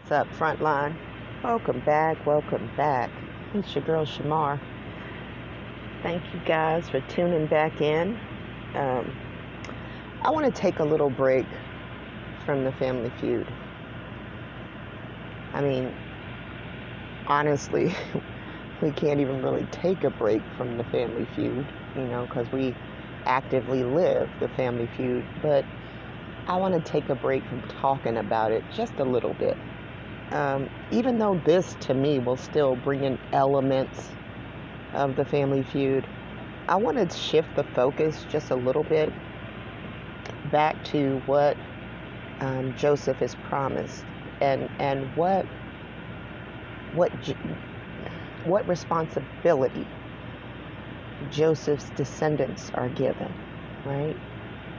What's up, Frontline? Welcome back. Welcome back. It's your girl Shamar. Thank you guys for tuning back in. Um, I want to take a little break from the Family Feud. I mean, honestly, we can't even really take a break from the Family Feud, because we actively live the Family Feud. But I want to take a break from talking about it just a little bit. Even though this, to me, will still bring in elements of the Family Feud, I want to shift the focus just a little bit back to what Joseph is promised and what responsibility Joseph's descendants are given, right?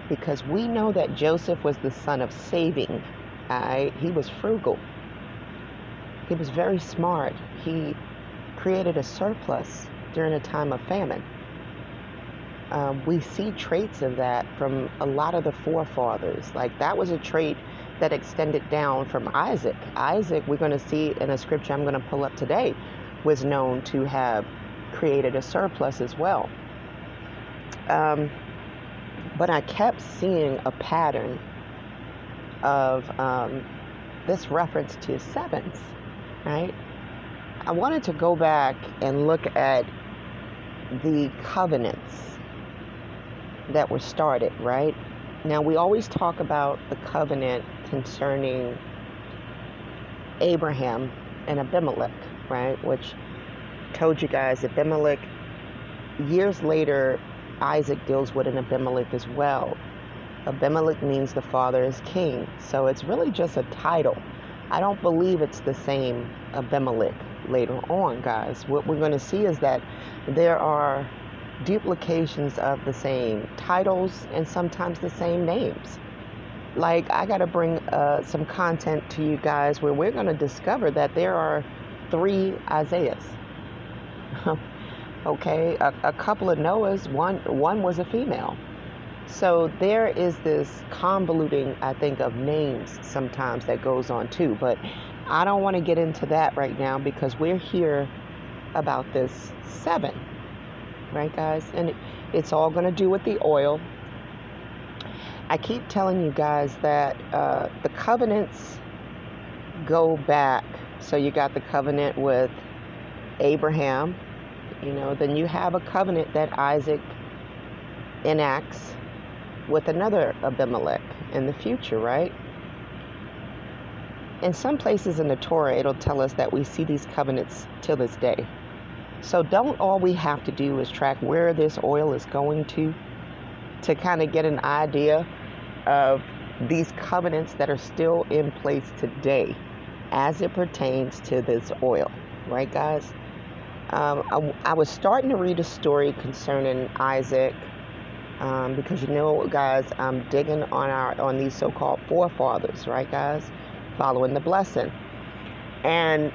Because we know that Joseph was the son of saving. He was frugal. He was very smart. He created a surplus during a time of famine. We see traits of that from a lot of the forefathers. Like, that was a trait that extended down from Isaac. Isaac, we're going to see in a scripture I'm going to pull up today, was known to have created a surplus as well. But I kept seeing a pattern of this reference to sevens, right? I wanted to go back and look at the covenants that were started, right? Now, we always talk about the covenant concerning Abraham and Abimelech, right? Which told you guys Abimelech, years later, Isaac deals with an Abimelech as well. Abimelech means the father is king. So it's really just a title. I don't believe it's the same Abimelech later on, guys. What we're going to see is that there are duplications of the same titles and sometimes the same names. Like, I got to bring some content to you guys where we're going to discover that there are 3 Isaiahs. Okay, a couple of Noahs, one was a female. So there is this convoluting, I think, of names sometimes that goes on too. But I don't want to get into that right now because we're here about this 7, right, guys? And it's all going to do with the oil. I keep telling you guys that the covenants go back. So you got the covenant with Abraham. Then you have a covenant that Isaac enacts with another Abimelech in the future, right? In some places in the Torah, it'll tell us that we see these covenants till this day. So don't all we have to do is track where this oil is going to kind of get an idea of these covenants that are still in place today as it pertains to this oil, right, guys? I was starting to read a story concerning Isaac because guys, I'm digging on these so-called forefathers, right, guys, following the blessing, and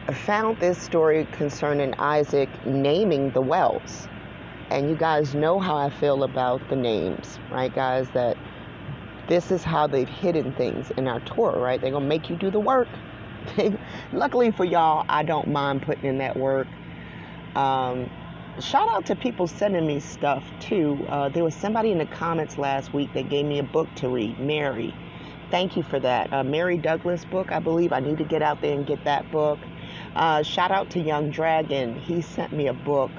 I found this story concerning Isaac naming the wells. And you guys know how I feel about the names, right, guys? That this is how they've hidden things in our Torah, right? They're gonna make you do the work. Luckily for y'all, I don't mind putting in that work. Shout out to people sending me stuff too. There was somebody in the comments last week that gave me a book to read, Mary. Thank you for that. Mary Douglas book, I believe. I need to get out there and get that book. Shout out to Young Dragon. He sent me a book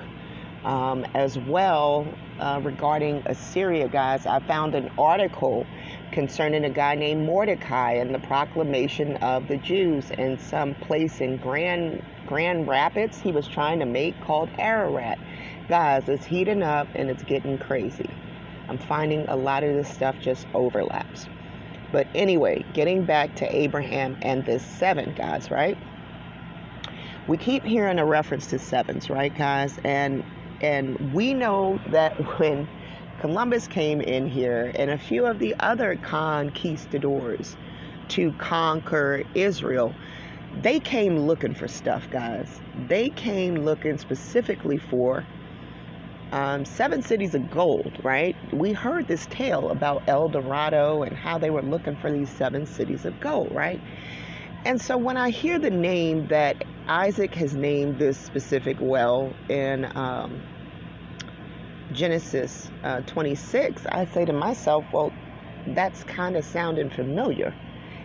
as well regarding Assyria, guys. I found an article concerning a guy named Mordecai and the proclamation of the Jews in some place in Grand Rapids he was trying to make called Ararat. Guys, it's heating up and it's getting crazy. I'm finding a lot of this stuff just overlaps. But anyway, getting back to Abraham and this 7, guys, right? We keep hearing a reference to 7s, right, guys? And we know that when Columbus came in here and a few of the other conquistadors to conquer Israel, they came looking for stuff, guys. They came looking specifically for 7 cities of gold, right? We heard this tale about El Dorado and how they were looking for these 7 cities of gold, right? And so when I hear the name that Isaac has named this specific well in Genesis 26, I say to myself, well, that's kind of sounding familiar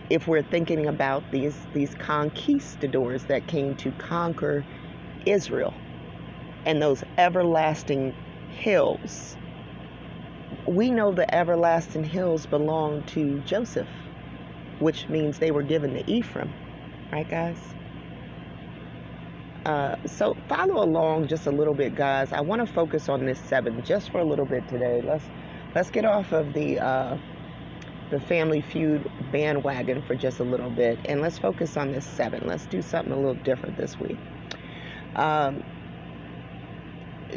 if we're thinking about these conquistadors that came to conquer Israel and those everlasting hills. We know the everlasting hills belong to Joseph, which means they were given to Ephraim, right, guys? So follow along just a little bit, guys. I want to focus on this 7 just for a little bit today. Let's get off of the Family Feud bandwagon for just a little bit, and let's focus on this 7. Let's do something a little different this week.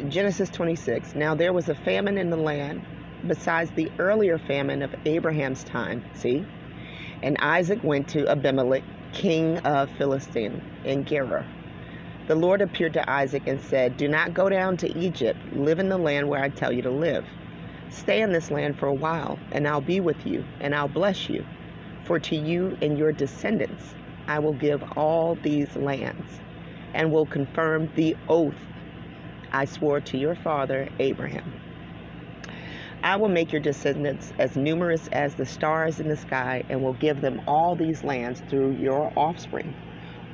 Genesis 26. Now there was a famine in the land besides the earlier famine of Abraham's time. See? And Isaac went to Abimelech, king of Philistine, in Gerar. The Lord appeared to Isaac and said, "Do not go down to Egypt. Live in the land where I tell you to live. Stay in this land for a while, and I'll be with you, and I'll bless you. For to you and your descendants I will give all these lands, and will confirm the oath I swore to your father Abraham. I will make your descendants as numerous as the stars in the sky, and will give them all these lands through your offspring.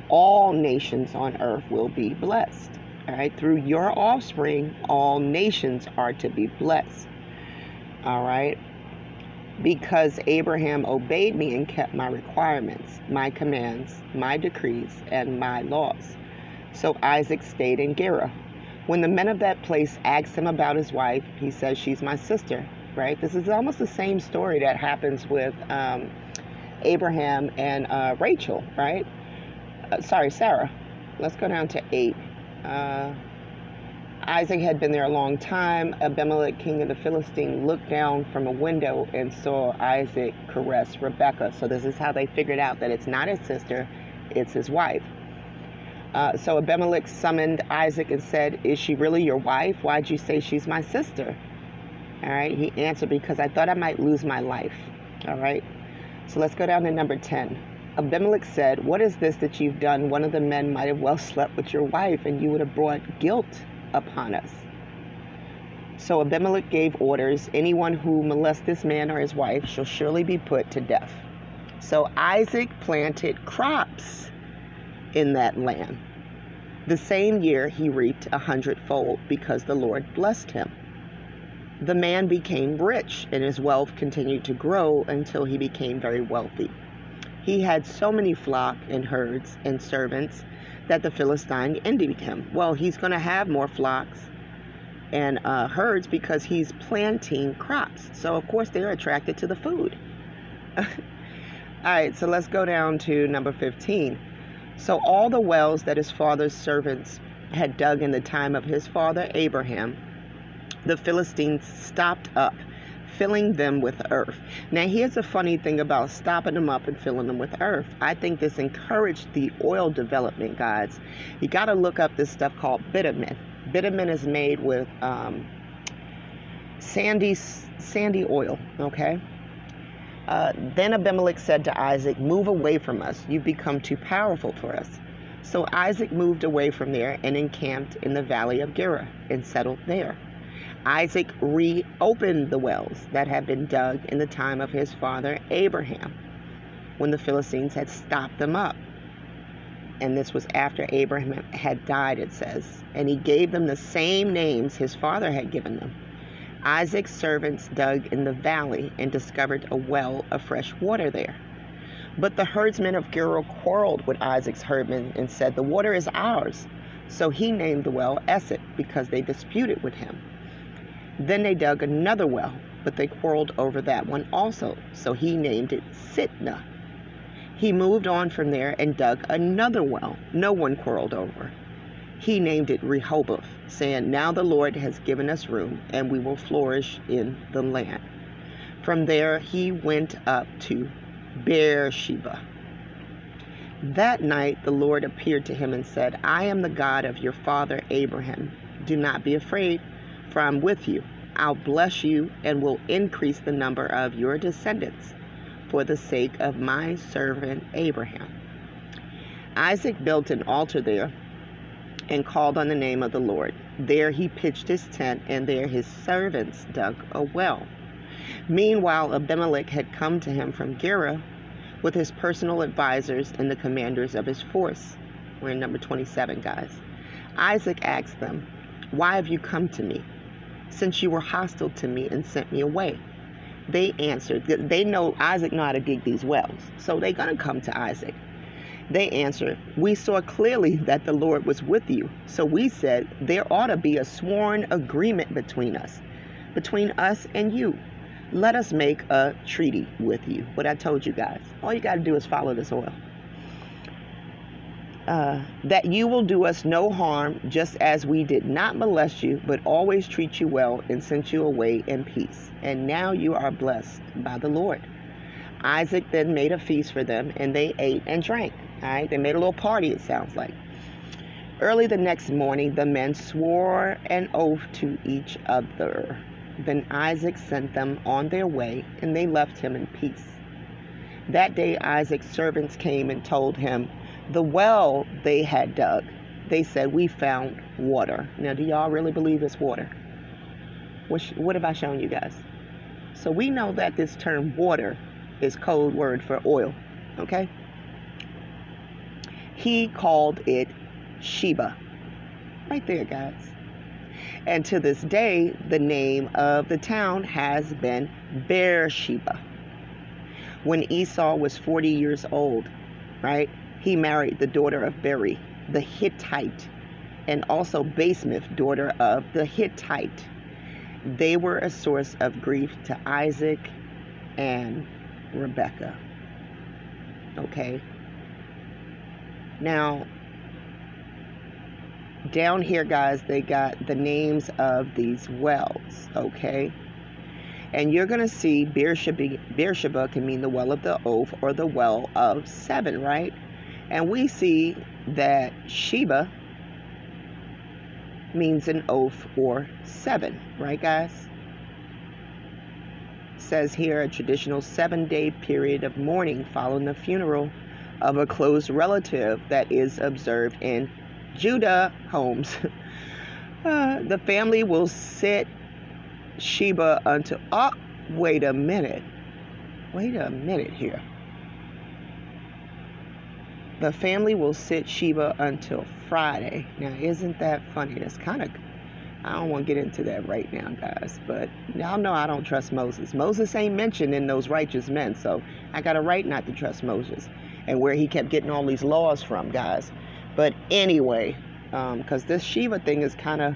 All nations on earth will be blessed." All right, through your offspring, all nations are to be blessed. All right, because Abraham obeyed me and kept my requirements, my commands, my decrees, and my laws. So Isaac stayed in Gerar. When the men of that place asked him about his wife, he said, "She's my sister." Right? This is almost the same story that happens with Abraham and Rachel, right? Sarah. Let's go down to 8. Isaac had been there a long time. Abimelech, king of the Philistines, looked down from a window and saw Isaac caress Rebekah. So this is how they figured out that it's not his sister, it's his wife. So Abimelech summoned Isaac and said, "Is she really your wife? Why'd you say she's my sister?" All right. He answered, "Because I thought I might lose my life." All right. So let's go down to number 10. Abimelech said, "What is this that you've done? One of the men might have well slept with your wife, and you would have brought guilt upon us." So Abimelech gave orders, "Anyone who molests this man or his wife shall surely be put to death." So Isaac planted crops in that land. The same year he reaped 100-fold because the Lord blessed him. The man became rich, and his wealth continued to grow until he became very wealthy. He had so many flock and herds and servants that the Philistine envied him. Well, he's going to have more flocks and herds because he's planting crops. So, of course, they're attracted to the food. All right, so let's go down to number 15. So all the wells that his father's servants had dug in the time of his father Abraham, the Philistines stopped up, filling them with earth. Now, here's a funny thing about stopping them up and filling them with earth. I think this encouraged the oil development, guys. You got to look up this stuff called bitumen. Bitumen is made with sandy oil, okay? Then Abimelech said to Isaac, "Move away from us. You've become too powerful for us." So Isaac moved away from there and encamped in the valley of Gerar and settled there. Isaac reopened the wells that had been dug in the time of his father Abraham, when the Philistines had stopped them up. And this was after Abraham had died, it says. And he gave them the same names his father had given them. Isaac's servants dug in the valley and discovered a well of fresh water there. But the herdsmen of Gerar quarreled with Isaac's herdmen and said, "The water is ours." So he named the well Esek, because they disputed with him. Then they dug another well, but they quarreled over that one also. So he named it Sitnah. He moved on from there and dug another well no one quarreled over. He named it Rehoboth, saying, "Now the Lord has given us room, and we will flourish in the land." From there he went up to Beersheba. That night the Lord appeared to him and said, "I am the God of your father Abraham. Do not be afraid, for I'm with you. I'll bless you and will increase the number of your descendants for the sake of my servant Abraham." Isaac built an altar there and called on the name of the Lord. There he pitched his tent, and there his servants dug a well. Meanwhile, Abimelech had come to him from Gerar with his personal advisors and the commanders of his force. We're in number 27, guys. Isaac asked them, "Why have you come to me, since you were hostile to me and sent me away?" They answered, they know Isaac know how to dig these wells, so they're going to come to Isaac. They answered, "We saw clearly that the Lord was with you, so we said there ought to be a sworn agreement between us and you. Let us make a treaty with you." What I told you guys. All you got to do is follow this oil. That you will do us no harm, just as we did not molest you, but always treat you well and sent you away in peace. And now you are blessed by the Lord. Isaac then made a feast for them, and they ate and drank. All right, they made a little party, it sounds like. Early the next morning, the men swore an oath to each other. Then Isaac sent them on their way, and they left him in peace. That day Isaac's servants came and told him the well they had dug. They said, "We found water." Now, do y'all really believe it's water? What have I shown you guys? So we know that this term water is code word for oil, okay? He called it Shibah. Right there, guys. And to this day, the name of the town has been Beersheba. When Esau was 40 years old, right, he married the daughter of Beri, the Hittite, and also Basemath, daughter of the Hittite. They were a source of grief to Isaac and Rebekah. Okay. Now, down here, guys, they got the names of these wells, okay? And you're going to see Beersheba can mean the well of the oath or the well of seven, right? And we see that Shibah means an oath or seven, right, guys? It says here a traditional 7-day period of mourning following the funeral of a close relative that is observed in Judah homes. The family will sit Shibah until, wait a minute here. The family will sit Shibah until Friday. Now, isn't that funny? That's kind of, I don't want to get into that right now, guys, but y'all know I don't trust Moses. Moses ain't mentioned in those righteous men, so I got a right not to trust Moses and where he kept getting all these laws from, guys. But anyway, because this Shibah thing is kind of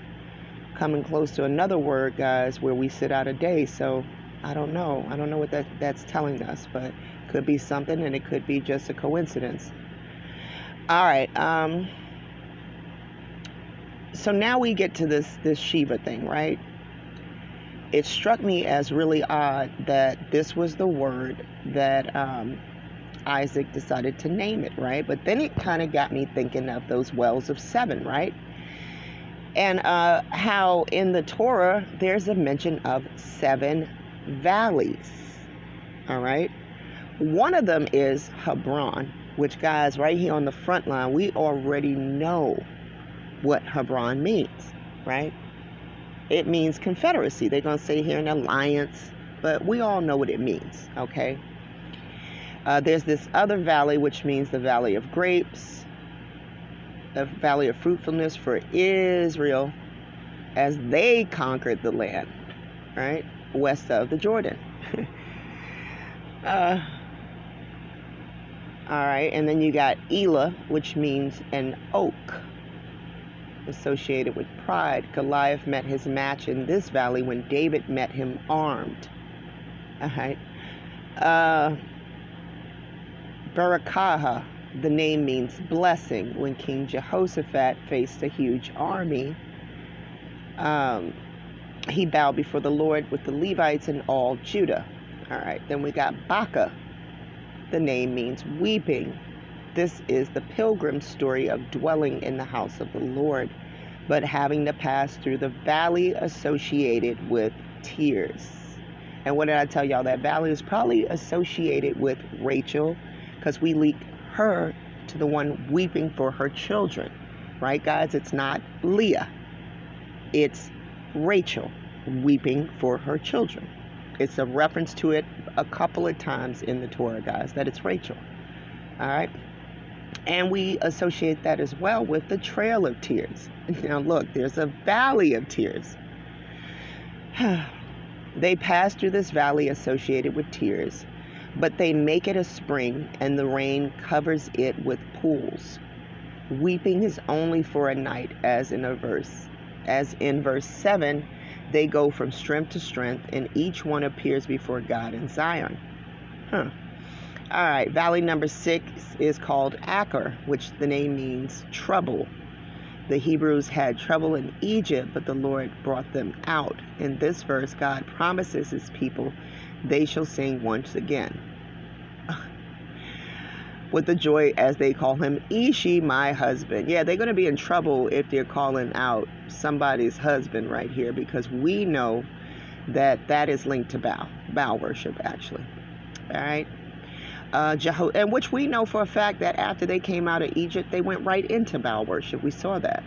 coming close to another word, guys, where we sit out a day. So I don't know what that's telling us, but could be something, and it could be just a coincidence. All right. So now we get to this Shibah thing, right? It struck me as really odd that this was the word that Isaac decided to name it, right? But then it kind of got me thinking of those wells of seven, right? And how in the Torah there's a mention of 7 valleys, all right? One of them is Hebron, which, guys, right here on the front line, we already know what Hebron means, right? It means confederacy. They're going to say here an alliance, but we all know what it means, okay? There's this other valley, which means the valley of grapes, a valley of fruitfulness for Israel as they conquered the land, right, west of the Jordan. All right, and then you got Elah, which means an oak, associated with pride. Goliath met his match in this valley when David met him armed. All right. Berakah, the name means blessing. When King Jehoshaphat faced a huge army, he bowed before the Lord with the Levites and all Judah. All right, then we got Baca. The name means weeping. This is the pilgrim story of dwelling in the house of the Lord, but having to pass through the valley associated with tears. And what did I tell y'all? That valley is probably associated with Rachel, because we leaked her to the one weeping for her children. Right, guys? It's not Leah. It's Rachel weeping for her children. It's a reference to it a couple of times in the Torah, guys, that it's Rachel. All right? And we associate that as well with the trail of tears. Now, look, there's a valley of tears. They pass through this valley associated with tears, but they make it a spring, and the rain covers it with pools. Weeping is only for a night, as in verse 7, they go from strength to strength, and each one appears before God in Zion. All right, valley number 6 is called Achor, which the name means trouble. The Hebrews had trouble in Egypt, but the Lord brought them out. In this verse, God promises his people they shall sing once again with the joy as they call him Ishi, my husband. Yeah, they're going to be in trouble if they're calling out somebody's husband right here, because we know that that is linked to Baal worship, actually. All right. And which we know for a fact that after they came out of Egypt, they went right into Baal worship. We saw that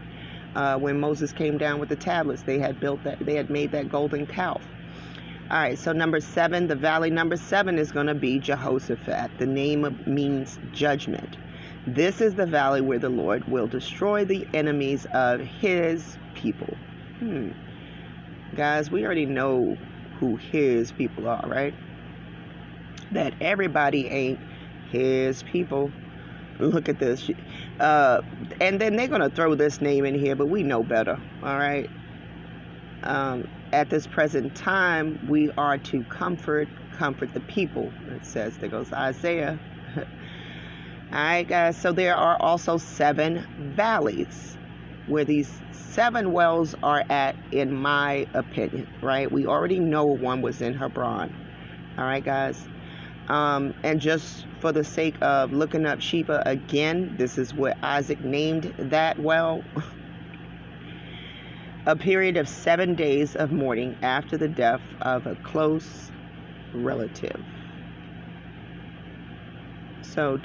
when Moses came down with the tablets. They had made that golden calf. All right, so number 7, the valley number 7 is going to be Jehoshaphat. The name means judgment. This is the valley where the Lord will destroy the enemies of his people. Guys, we already know who his people are, right? That everybody ain't his people. Look at this. And then they're going to throw this name in here, but we know better, all right? At this present time, we are to comfort the people. It says, there goes Isaiah. All right, guys. So there are also 7 valleys where these 7 wells are at, in my opinion, right? We already know one was in Hebron. All right, guys. And just for the sake of looking up Shibah again, this is what Isaac named that well. A period of 7 days of mourning after the death of a close relative. So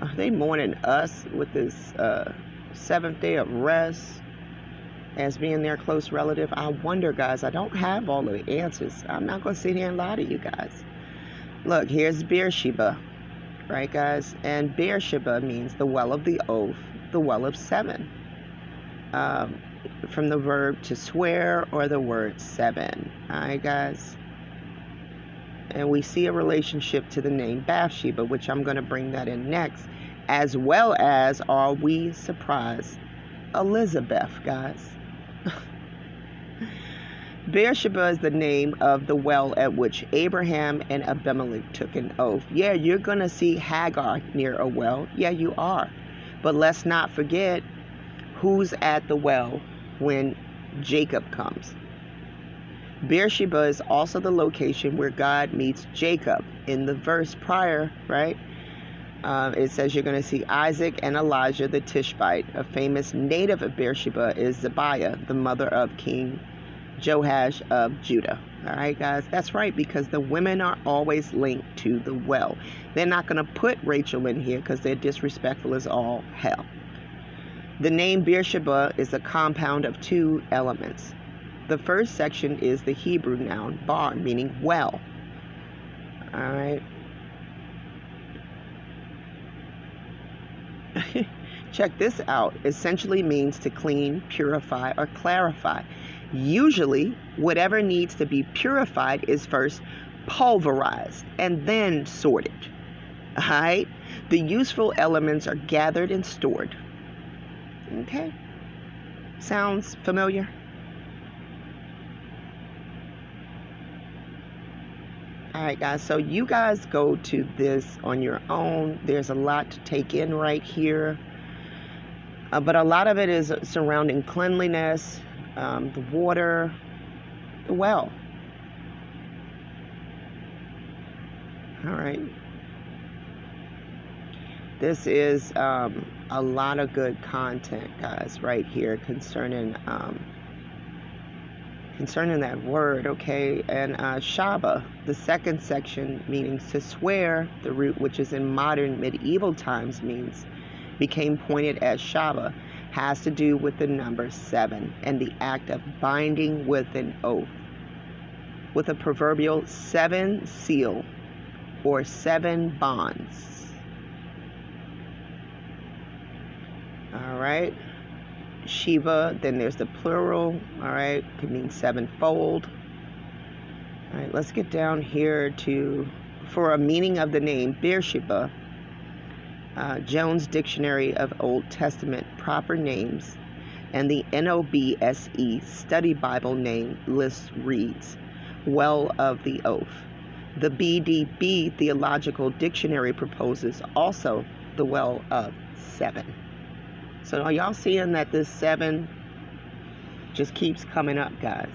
are they mourning us with this 7th day of rest as being their close relative? I wonder, guys. I don't have all of the answers. I'm not going to sit here and lie to you guys. Look, here's Beersheba, right, guys? And Beersheba means the well of the oath, the well of 7. From the verb to swear, or the word 7. All right, guys? And we see a relationship to the name Bathsheba, which I'm going to bring that in next, as well as, are we surprised, Elizabeth, guys? Beersheba is the name of the well at which Abraham and Abimelech took an oath. Yeah, you're going to see Hagar near a well. Yeah, you are. But let's not forget who's at the well when Jacob comes. Beersheba is also the location where God meets Jacob. In the verse prior, right, it says you're going to see Isaac and Elijah the Tishbite. A famous native of Beersheba is Zibiah, the mother of King Joash of Judah. All right, guys, that's right, because the women are always linked to the well. They're not going to put Rachel in here because they're disrespectful as all hell. The name Beersheba is a compound of 2 elements. The first section is the Hebrew noun bar, meaning well. All right. Check this out. Essentially means to clean, purify, or clarify. Usually, whatever needs to be purified is first pulverized and then sorted. All right? The useful elements are gathered and stored. Okay? Sounds familiar? All right, guys. So you guys go to this on your own. There's a lot to take in right here. But a lot of it is surrounding cleanliness, the water, the well. All right. This is a lot of good content, guys, right here concerning concerning that word, okay, and Shibah, the second section, meaning to swear, the root which is in modern medieval times means, became pointed as Shibah, has to do with the number 7 and the act of binding with an oath, with a proverbial 7 seal or 7 bonds. All right. Shibah, then there's the plural, all right, could mean sevenfold. All right, let's get down here to, for a meaning of the name Beersheba, Jones Dictionary of Old Testament Proper Names, and the NOBSE Study Bible Name List reads, Well of the Oath. The BDB Theological Dictionary proposes also the Well of 7. So are y'all seeing that this 7 just keeps coming up, guys?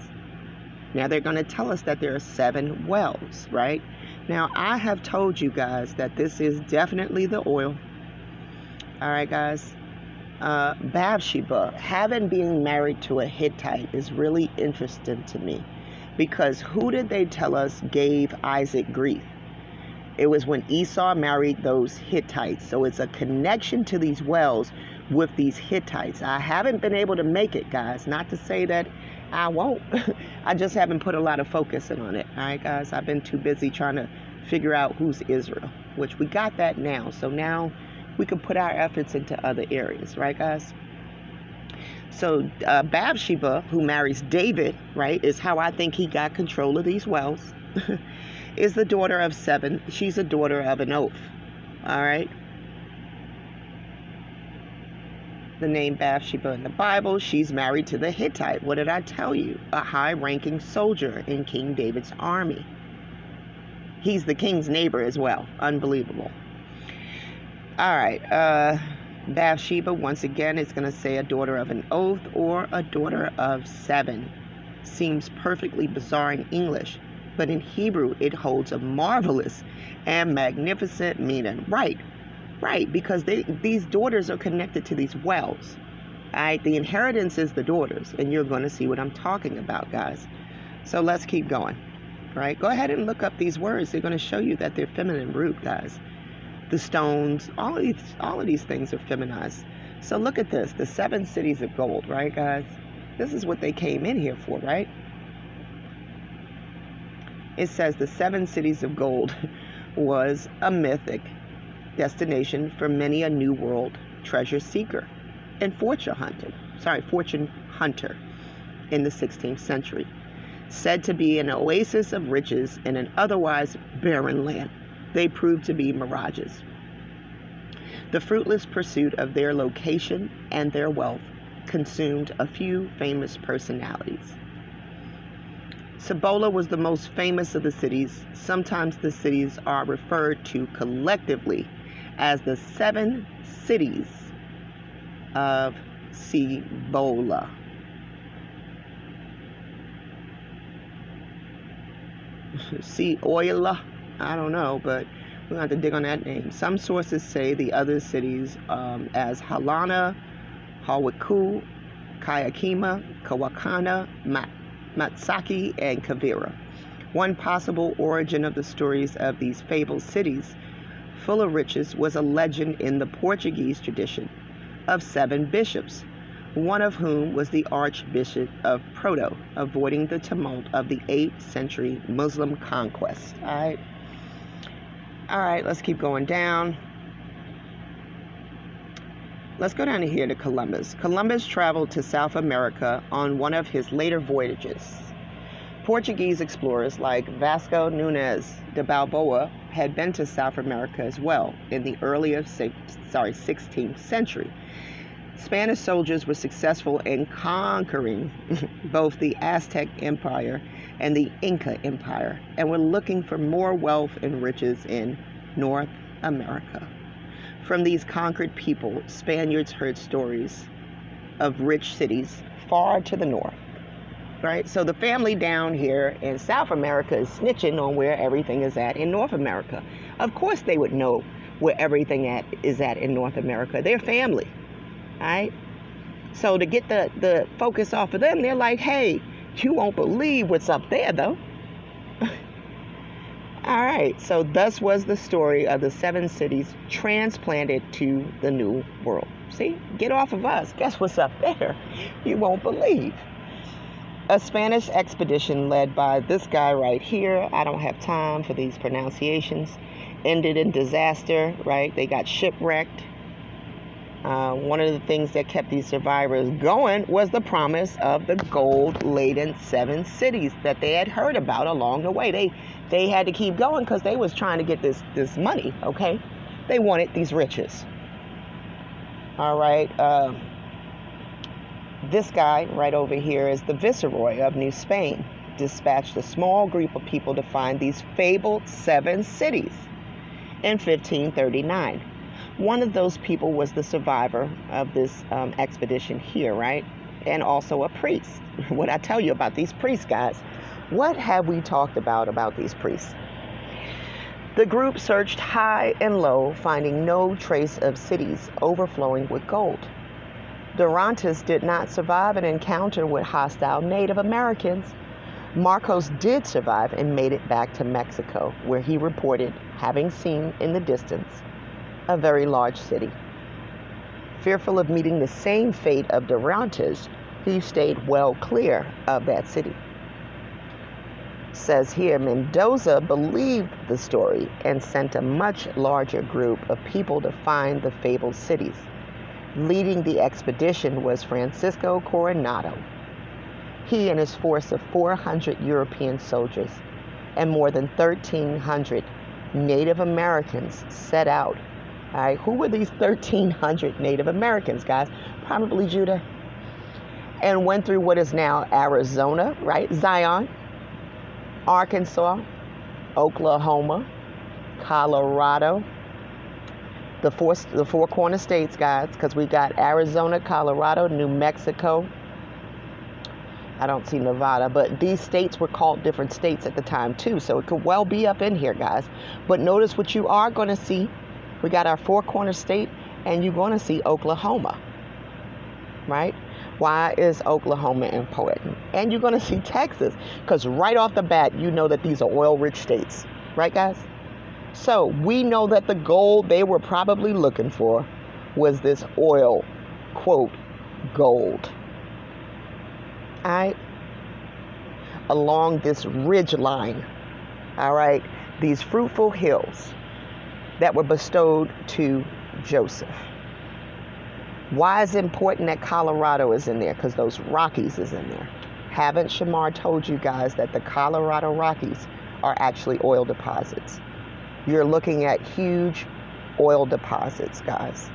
Now they're going to tell us that there are 7 wells, right? Now I have told you guys that this is definitely the oil. All right, guys. Bathsheba, having being married to a Hittite is really interesting to me, because who did they tell us gave Isaac grief? It was when Esau married those Hittites. So it's a connection to these wells with these Hittites. I haven't been able to make it, guys. Not to say that I won't. I just haven't put a lot of focus in on it. All right, guys. I've been too busy trying to figure out who's Israel, which we got that now. So now we can put our efforts into other areas, right, guys? So Bathsheba, who marries David, right, is how I think he got control of these wells, is the daughter of 7. She's a daughter of an oath, all right? The name Bathsheba in the Bible, she's married to the Hittite. What did I tell you? A high-ranking soldier in King David's army. He's the king's neighbor as well. Unbelievable. All right. Bathsheba, once again, is going to say a daughter of an oath or a daughter of 7. Seems perfectly bizarre in English, but in Hebrew, it holds a marvelous and magnificent meaning. Right, because these daughters are connected to these wells. All right, the inheritance is the daughters, and you're going to see what I'm talking about, guys. So let's keep going. All right, go ahead and look up these words. They're going to show you that they're feminine root, guys. The stones, all of these things are feminized. So look at this, the 7 cities of gold, right, guys? This is what they came in here for, right? It says the 7 cities of gold was a mythic destination for many a New World treasure seeker and fortune hunter in the 16th century, said to be an oasis of riches in an otherwise barren land. They proved to be mirages. The fruitless pursuit of their location and their wealth consumed a few famous personalities. Cibola was the most famous of the cities. Sometimes the cities are referred to collectively as the 7 cities of Cibola. Cioila, I don't know, but we're going to have to dig on that name. Some sources say the other cities as Halana, Hawaku, Kayakima, Kawakana, Matsaki, and Kavira. One possible origin of the stories of these fabled cities full of riches was a legend in the Portuguese tradition of 7 bishops, one of whom was the Archbishop of Porto, avoiding the tumult of the 8th century Muslim conquest. All right, let's keep going down. Let's go down to here to Columbus. Columbus traveled to South America on one of his later voyages. Portuguese explorers like Vasco Nunes de Balboa had been to South America as well in the earlier 16th century. Spanish soldiers were successful in conquering both the Aztec Empire and the Inca Empire, and were looking for more wealth and riches in North America. From these conquered people, Spaniards heard stories of rich cities far to the north. Right? So the family down here in South America is snitching on where everything is at in North America. Of course they would know where everything is at in North America. They're family. All right? So to get the focus off of them, they're like, hey, You won't believe what's up there, though. All right, so thus was the story of the 7 cities transplanted to the New World. See, get off of us. Guess what's up there? You won't believe. A Spanish expedition led by this guy right here, I don't have time for these pronunciations, ended in disaster, right? They got shipwrecked. One of the things that kept these survivors going was the promise of the gold-laden 7 cities that they had heard about along the way. They had to keep going because they was trying to get this money, okay? They wanted these riches. All right. This guy right over here is the Viceroy of New Spain, dispatched a small group of people to find these fabled 7 cities in 1539. One of those people was the survivor of this expedition here, right? And also a priest. What I tell you about these priests, guys. What have we talked about these priests? The group searched high and low, finding no trace of cities overflowing with gold. Durantes did not survive an encounter with hostile Native Americans. Marcos did survive and made it back to Mexico, where he reported having seen in the distance a very large city. Fearful of meeting the same fate of Durantes, he stayed well clear of that city. Says here, Mendoza believed the story and sent a much larger group of people to find the fabled cities. Leading the expedition was Francisco Coronado. He and his force of 400 European soldiers and more than 1,300 Native Americans set out. All right, who were these 1,300 Native Americans, guys? Probably Judah. And went through what is now Arizona, right? Zion, Arkansas, Oklahoma, Colorado, the four corner states, guys, because we got Arizona, Colorado, New Mexico. I don't see Nevada, but these states were called different states at the time too, so it could well be up in here, guys. But notice what you are going to see. We got our four corner state, and you're going to see Oklahoma, right? Why is Oklahoma important? And you're going to see Texas, because right off the bat, you know that these are oil-rich states, right, guys? So we know that the gold they were probably looking for was this oil, quote, gold. All right? Along this ridge line, all right, these fruitful hills that were bestowed to Joseph. Why is it important that Colorado is in there? Because those Rockies is in there. Haven't Shamar told you guys that the Colorado Rockies are actually oil deposits? You're looking at huge oil deposits, guys.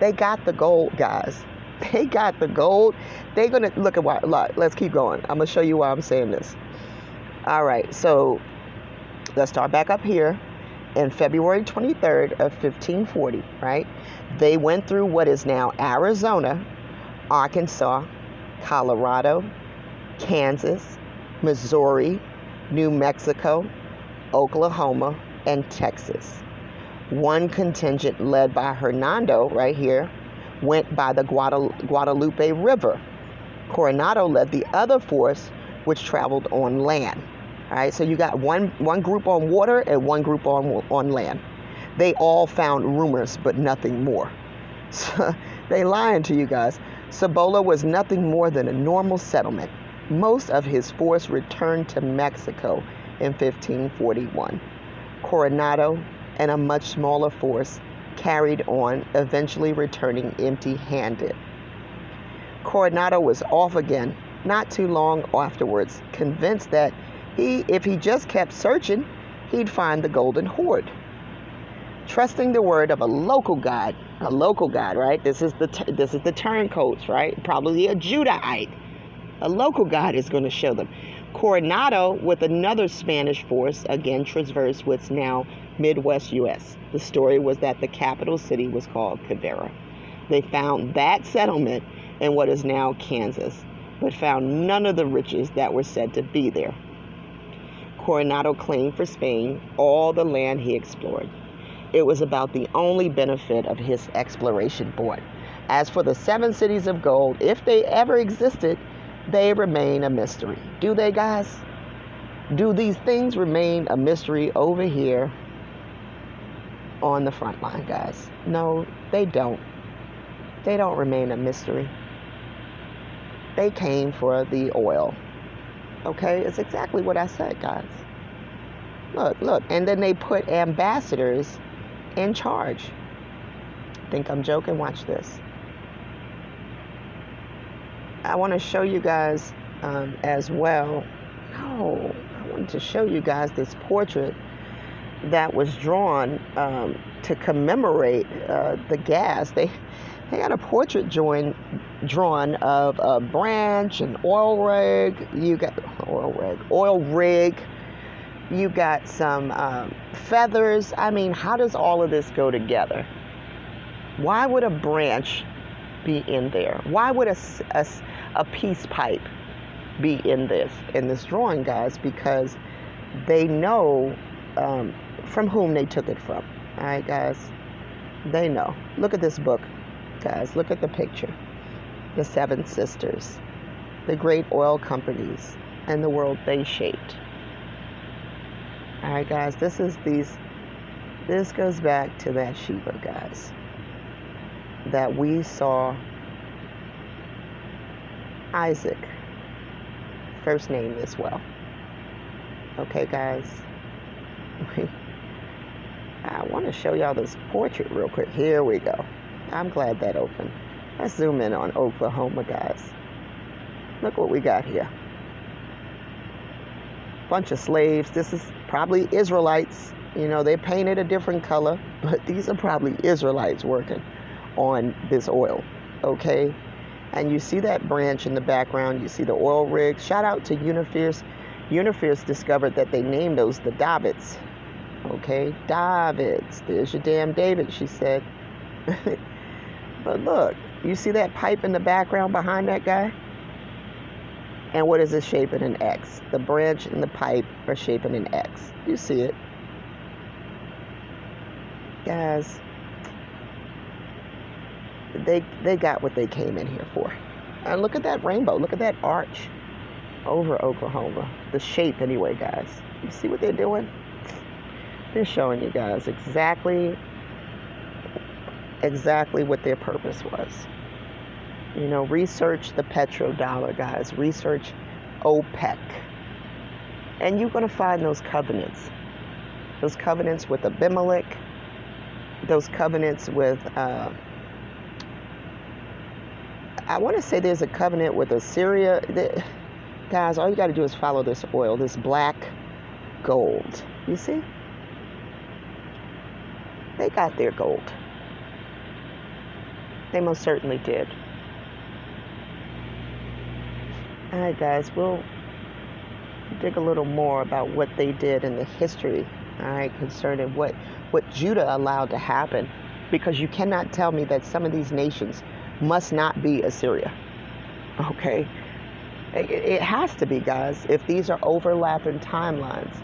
They got the gold, guys. They got the gold. They're going to look at why. Let's keep going. I'm going to show you why I'm saying this. All right, so let's start back up here. In February 23rd of 1540, right, they went through what is now Arizona, Arkansas, Colorado, Kansas, Missouri, New Mexico, Oklahoma, and Texas. One contingent led by Hernando, right here, went by the Guadalupe River. Coronado led the other force, which traveled on land. All right, so you got one group on water and one group on land. They all found rumors, but nothing more. So, they lying to you guys. Cibola was nothing more than a normal settlement. Most of his force returned to Mexico in 1541. Coronado and a much smaller force carried on, eventually returning empty-handed. Coronado was off again not too long afterwards, convinced that if he just kept searching, he'd find the golden hoard. Trusting the word of a local guide, right? This is the turncoats, right? Probably a Judahite. A local guide is going to show them. Coronado, with another Spanish force, again traversed what's now Midwest U.S. The story was that the capital city was called Cavera. They found that settlement in what is now Kansas, but found none of the riches that were said to be there. Coronado claimed for Spain all the land he explored. It was about the only benefit of his exploration brought. As for the 7 cities of gold, if they ever existed, they remain a mystery. Do they, guys? Do these things remain a mystery over here on the front line, guys? No, they don't. They don't remain a mystery. They came for the oil. Okay, it's exactly what I said, guys. Look. And then they put ambassadors in charge. Think I'm joking? Watch this. I want to show you guys as well. No, I wanted to show you guys this portrait that was drawn to commemorate the gas. They got a portrait drawn of a branch, an oil rig. You got oil rig. You got some feathers. I mean, how does all of this go together? Why would a branch be in there? Why would a peace pipe be in this drawing, guys? Because they know from whom they took it from. All right, guys, they know. Look at this book, guys. Look at the picture. The Seven Sisters, the great oil companies, and the world they shaped. All right, guys, this goes back to that Shibah, guys, that we saw Isaac first name as well. Okay, guys, I want to show y'all this portrait real quick. Here we go. I'm glad that opened. Let's zoom in on Oklahoma, guys. Look what we got here. Bunch of slaves. This is probably Israelites. You know, they painted a different color, but these are probably Israelites working on this oil. Okay? And you see that branch in the background. You see the oil rig. Shout out to Unifierce. Unifierce discovered that they named those the Davids. Okay? Davids. There's your damn David, she said. But look, you see that pipe in the background behind that guy? And what is it shaping? An X. The branch and the pipe are shaping an X. You see it. Guys, they got what they came in here for. And look at that rainbow. Look at that arch over Oklahoma. The shape anyway, guys. You see what they're doing? They're showing you guys exactly what their purpose was. You know, research the petrodollar, guys. Research OPEC. And you're going to find those covenants. Those covenants with Abimelech. Those covenants with, I want to say there's a covenant with Assyria. Guys, all you got to do is follow this oil, this black gold. You see? They got their gold. They most certainly did. All right, guys, we'll dig a little more about what they did in the history, all right, concerning what Judah allowed to happen, because you cannot tell me that some of these nations must not be Assyria, okay? It has to be, guys, if these are overlapping timelines.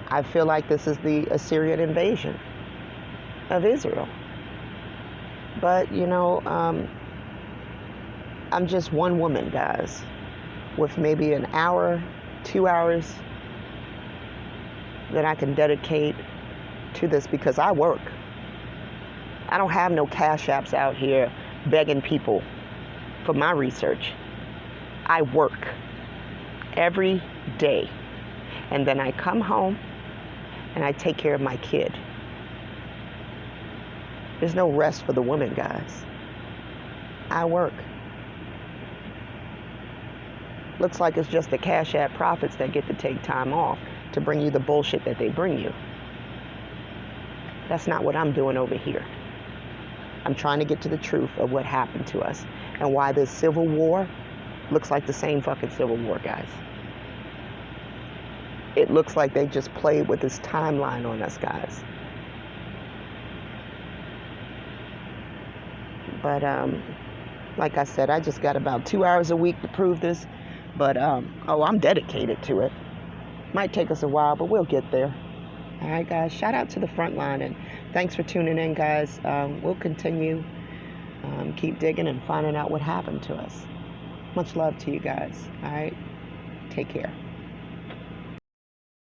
I feel like this is the Assyrian invasion of Israel. But, you know, I'm just one woman, guys, with maybe an hour, 2 hours that I can dedicate to this, because I work. I don't have no cash apps out here begging people for my research. I work every day, and then I come home and I take care of my kid. There's no rest for the woman, guys. I work. Looks like it's just the Cash App prophets that get to take time off to bring you the bullshit that they bring you. That's not what I'm doing over here. I'm trying to get to the truth of what happened to us and why this civil war looks like the same fucking civil war, guys. It looks like they just played with this timeline on us, guys. But like I said, I just got about 2 hours a week to prove this. But I'm dedicated to it. Might take us a while, but we'll get there. All right, guys. Shout out to the front line, and thanks for tuning in, guys. We'll continue, keep digging and finding out what happened to us. Much love to you guys. All right. Take care.